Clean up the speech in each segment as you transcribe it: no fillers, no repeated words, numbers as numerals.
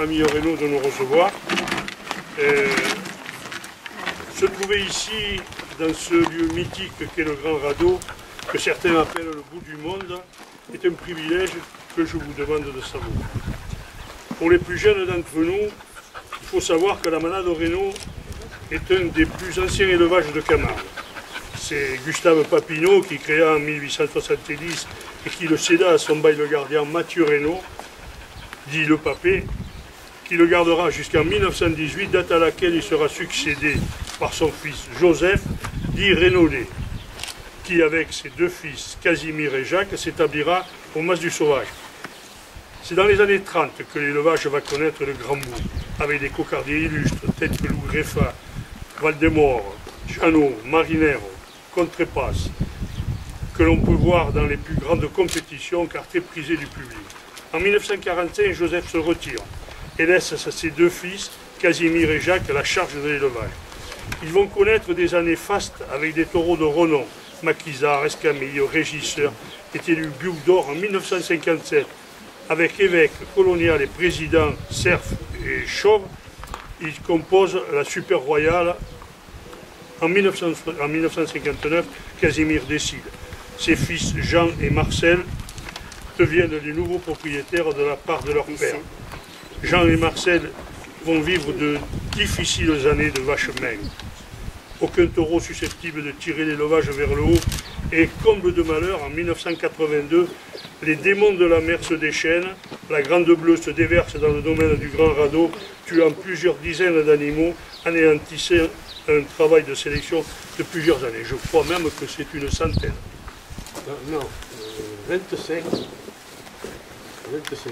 famille Reynaud de nous recevoir. Se trouver ici, dans ce lieu mythique qu'est le Grand Radeau, que certains appellent le bout du monde, est un privilège que je vous demande de savoir. Pour les plus jeunes d'entre nous, il faut savoir que la manade Reynaud est un des plus anciens élevages de Camargue. C'est Gustave Papineau qui créa en 1870 et qui le céda à son bail le gardien Mathieu Reynaud, dit le Papé, qui le gardera jusqu'en 1918, date à laquelle il sera succédé par son fils Joseph, dit Reynaudet, qui avec ses deux fils, Casimir et Jacques, s'établira au Mas du Sauvage. C'est dans les années 30 que l'élevage va connaître le grand boom, avec des cocardiers illustres tels que Louis Greffat, Valdemort, Jeannot, Marinero, Contrepas, que l'on peut voir dans les plus grandes compétitions car très prisés du public. En 1945, Joseph se retire et laisse à ses deux fils, Casimir et Jacques, la charge de l'élevage. Ils vont connaître des années fastes avec des taureaux de renom. Maquisard, Escamille, Régisseur est élu Bouc d'Or en 1957. Avec évêque, colonial et président Cerf et Chauve, il compose la Super Royale. En 1959, Casimir décide. Ses fils Jean et Marcel deviennent les nouveaux propriétaires de la part de leur père. Jean et Marcel vont vivre de difficiles années de vaches maigres. Aucun taureau susceptible de tirer l'élevage vers le haut et, comble de malheur, en 1982, les démons de la mer se déchaînent, la Grande Bleue se déverse dans le domaine du Grand Radeau, tuant plusieurs dizaines d'animaux, anéantissant un travail de sélection de plusieurs années. Je crois même que c'est une centaine. Non, 25. 25.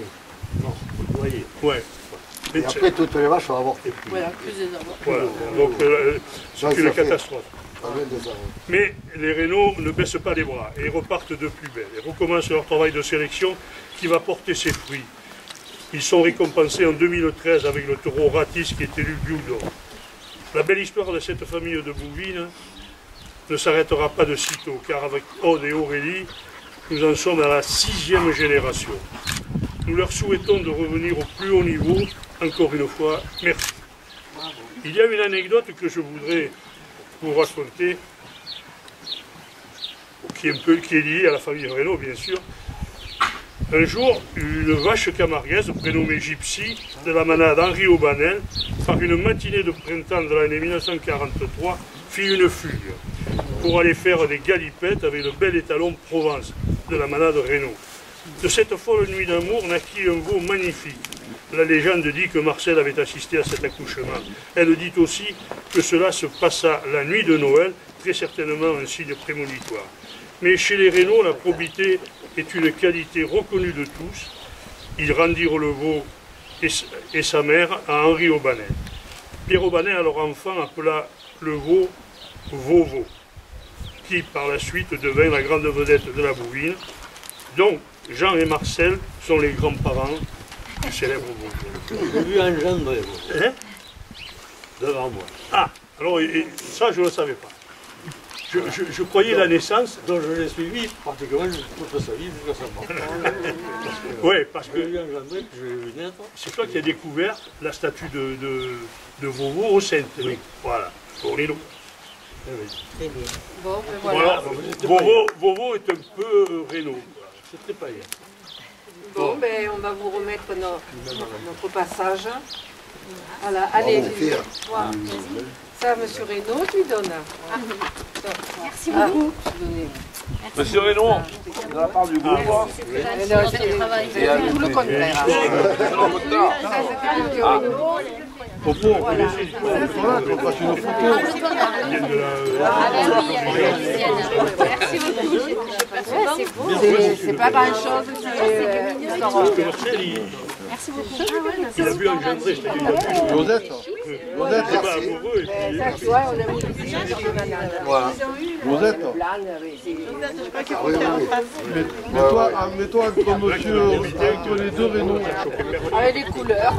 Non, vous voyez. Ouais. Et après, toutes les vaches sont avortées. Voilà, plus énorme. Voilà, donc c'est une catastrophe. Mais les Reynaud ne baissent pas les bras et repartent de plus belle et recommencent leur travail de sélection qui va porter ses fruits. Ils sont récompensés en 2013 avec le taureau Ratis qui est élu Bouc d'Or. La belle histoire de cette famille de bouvines ne s'arrêtera pas de sitôt, car avec Aude et Aurélie, nous en sommes à la 6e génération. Nous leur souhaitons de revenir au plus haut niveau. Encore une fois, merci. Il y a une anecdote que je voudrais vous raconter, qui est liée à la famille Reynaud, bien sûr. Un jour, une vache camarguaise, prénommée Gypsy, de la manade Henri Aubanel, par une matinée de printemps de l'année 1943, fit une fugue pour aller faire des galipettes avec le bel étalon Provence de la manade Reynaud. De cette folle nuit d'amour naquit un veau magnifique. La légende dit que Marcel avait assisté à cet accouchement. Elle dit aussi que cela se passa la nuit de Noël, très certainement un signe prémonitoire. Mais chez les Reynaud, la probité est une qualité reconnue de tous. Ils rendirent le veau et sa mère à Henri Aubanel. Pierre Aubanel, alors enfant, appela le veau Vovo, qui par la suite devint la grande vedette de la bouvine. Donc, Jean et Marcel sont les grands-parents du célèbre veau. J'ai vu un jeune Hein? devant moi. Ah, alors ça je ne le savais pas. Je croyais la naissance. Donc je l'ai suivi pratiquement toute sa vie jusqu'à sa mort. Oui, parce J'ai que vu un jeune que j'ai vu naître. c'est toi qui as découvert la statue de Vovo au centre. Oui. Voilà, pour les loups. Bon, ben voilà. Voilà. Vovo est un peu Reynaud. C'était pas hier. Bon, ben on va vous remettre notre passage. Voilà, allez. Voilà. Ça, monsieur Reynaud, tu lui donnes. Merci beaucoup. Monsieur Reynaud, de la part du groupe, C'est tout le contraire. Voilà, qu'on fasse une photo. Merci beaucoup. C'est pas grand-chose. Merci beaucoup. Il a bu un gendré, c'est-à-dire il a bu. Rosette. Rosette, C'est pas amoureux. Et puis, Ça, tu vois, on a mis des images sur le manade. voilà. Rosette. Mets-toi entre monsieur, entre les deux Reynaud. Avec les couleurs.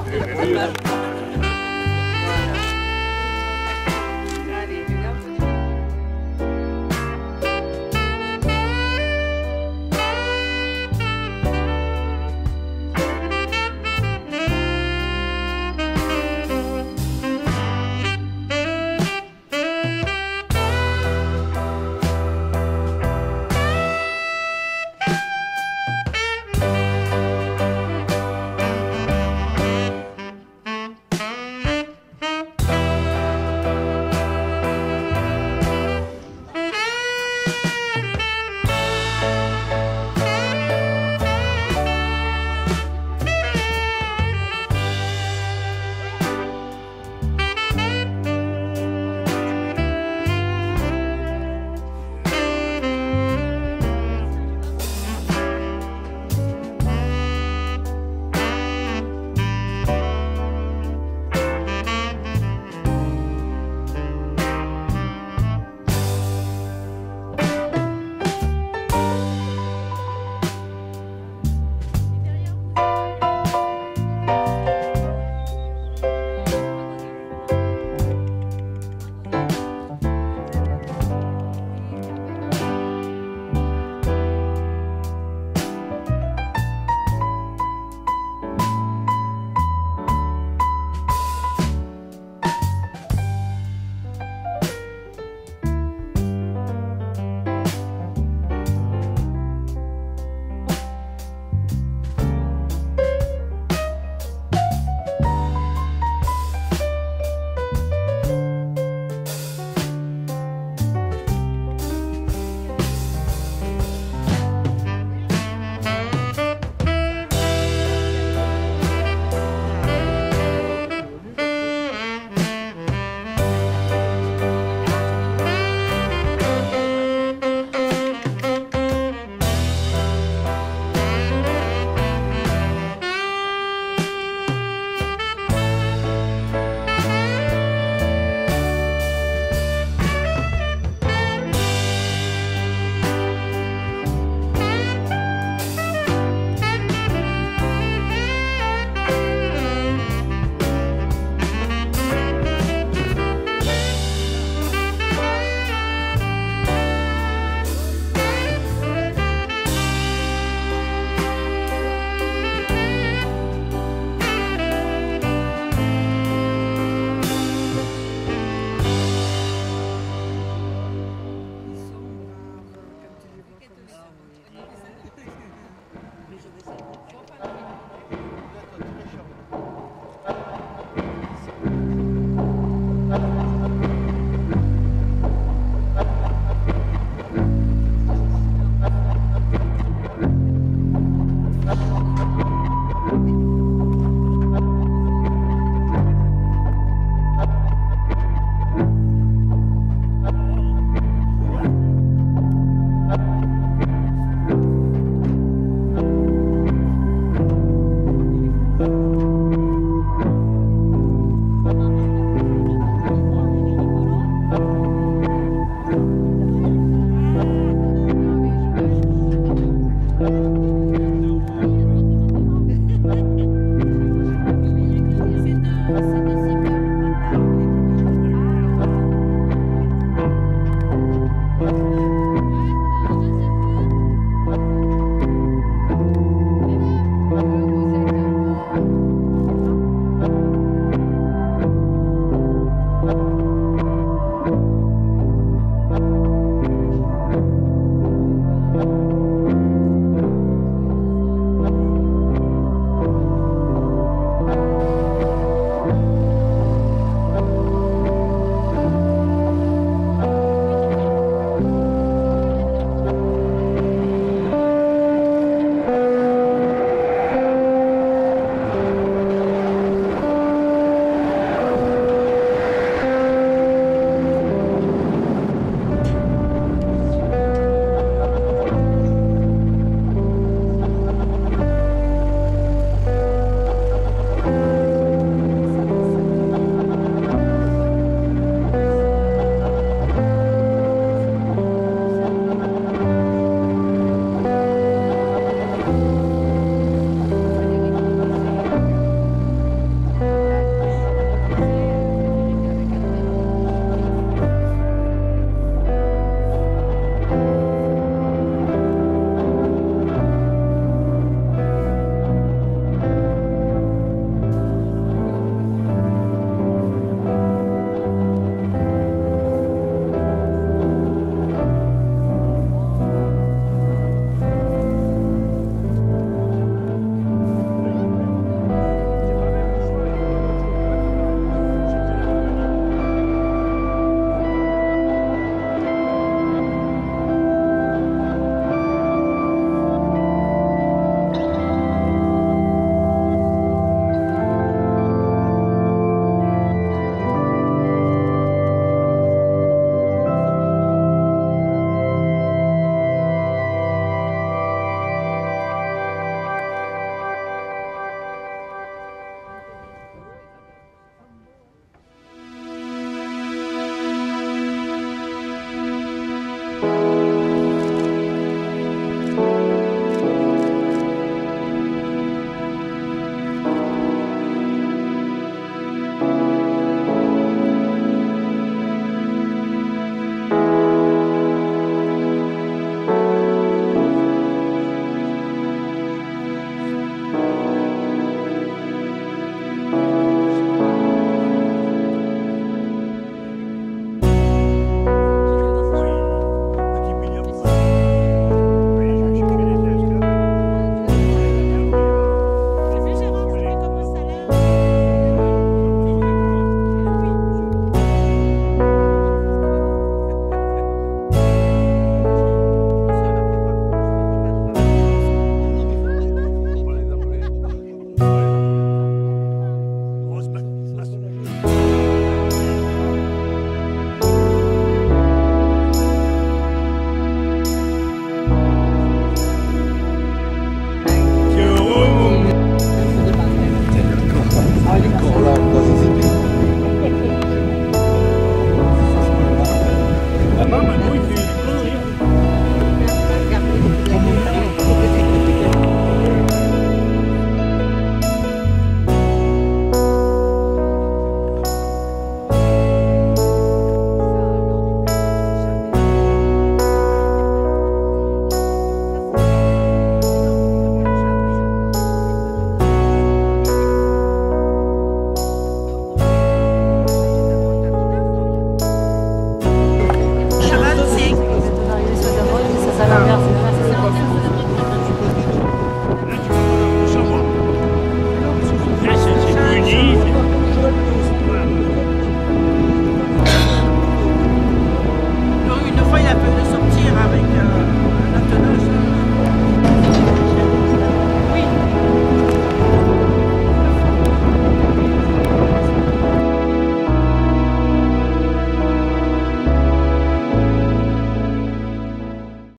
Merci.